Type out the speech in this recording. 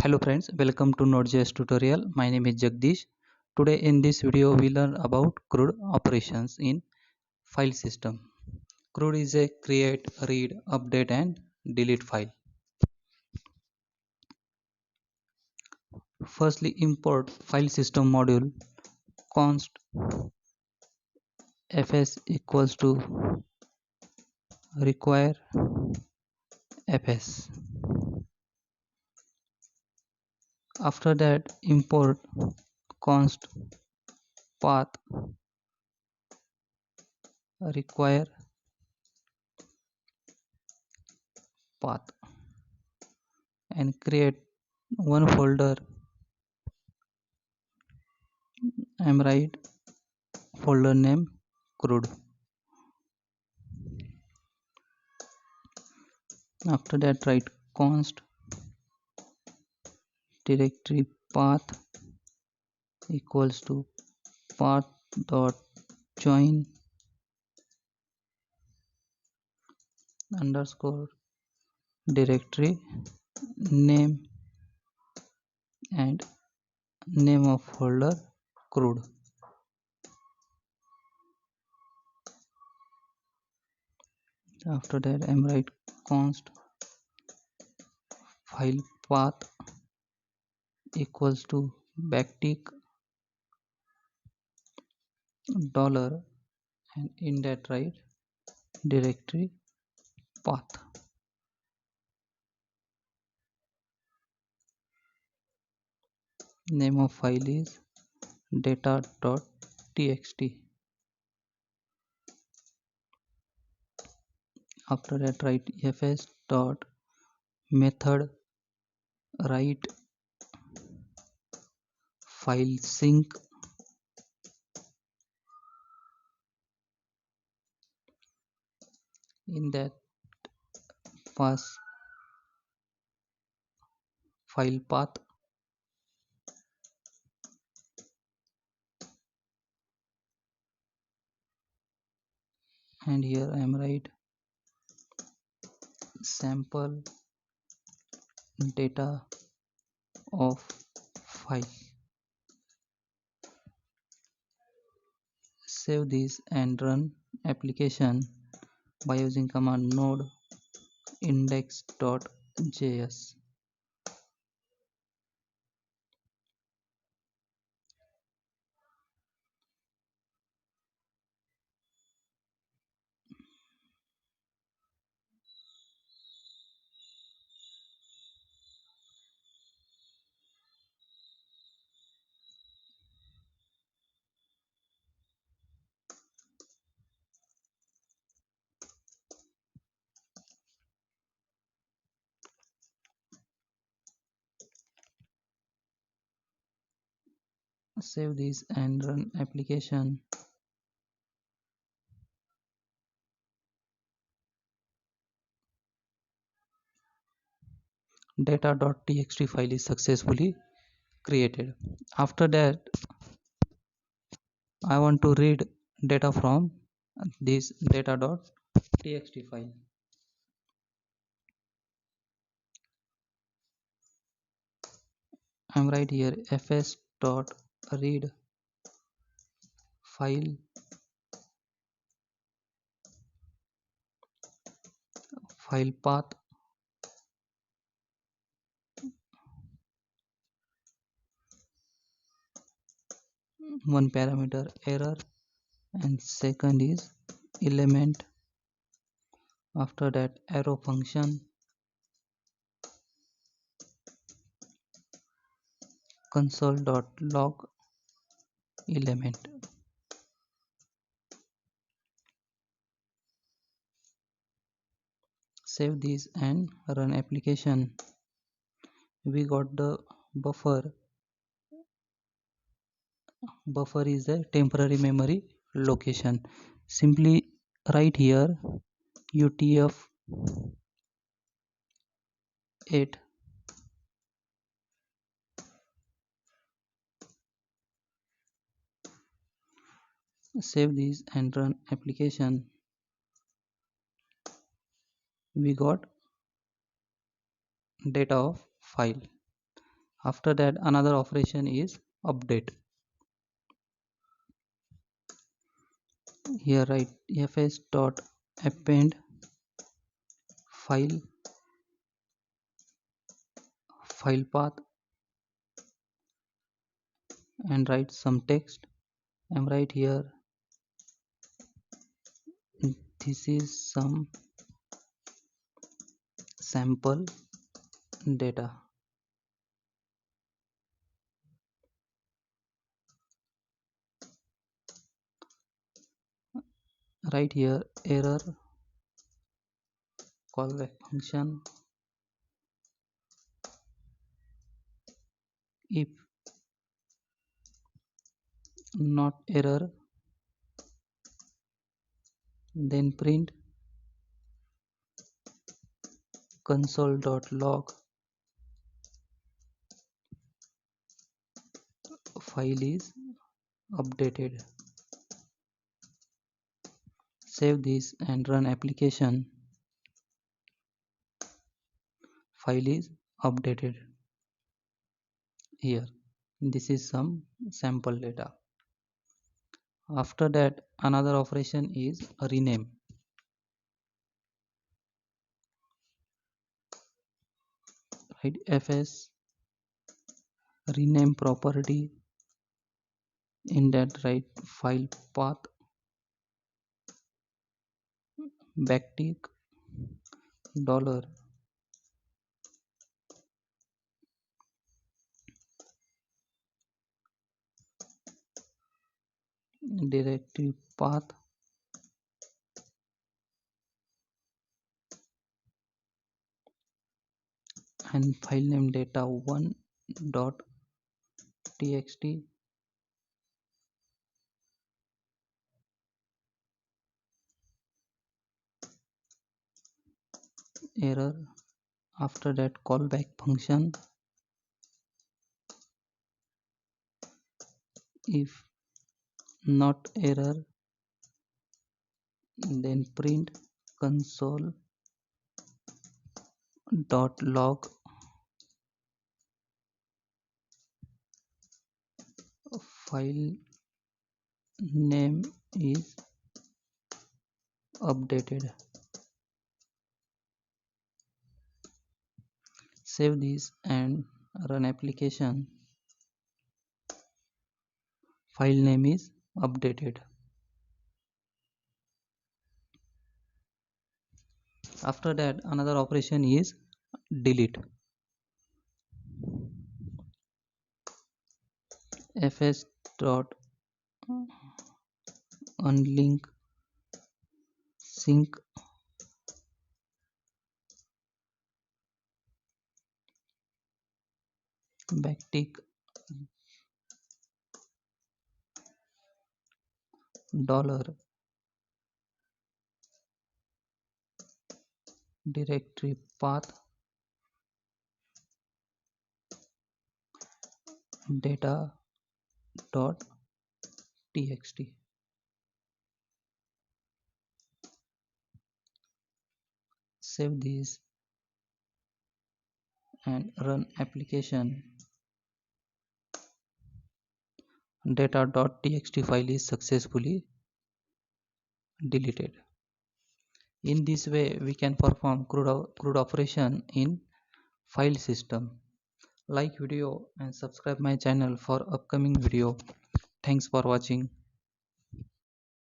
Hello friends, welcome to Node.js tutorial. My name is Jagdish. Today in this video we learn about CRUD operations in file system. CRUD is a create, read, update and delete file. Firstly import file system module const fs equals to require fs. After that import const path require path and create one folder. I'm write folder name CRUD. After that write const directory path equals to path dot join underscore directory name and name of folder CRUD. After that I'm write const file path equals to backtick dollar and in that write directory path. Name of file is data.txt. After that write fs dot method write file sync in that pass file path and here I am write sample data of file. Save this and run application by using command node index.js. Save this and run application. Data.txt file is successfully created. After that I want to read data from this data.txt file. I'm right here fs.read file file path one parameter error and second is element. After that arrow function console.log element. Save this and run application. We got the buffer. Buffer is a temporary memory location. Simply write here utf-8 save this and run application. We got data of file. After that, another operation is update. Here write fs dot append file file path and write some text. I'm right here. This is some sample data. Right here error callback function. If not error, then print console.log file is updated. Save this and run application. File is updated. Here, this is some sample data. After that, another operation is rename. Right, fs rename property. In that, write file path backtick dollar directory path and file name data 1 dot txt error. After that, callback function. If not error, then print console dot log file name is updated. Save this and run application. File name is updated. After that, another operation is delete. fs dot unlink sync backtick dollar directory path data dot txt. Save this and run application. Data.txt file is successfully deleted. In this way, we can perform CRUD operation in file system. Like video and subscribe my channel for upcoming video. Thanks for watching.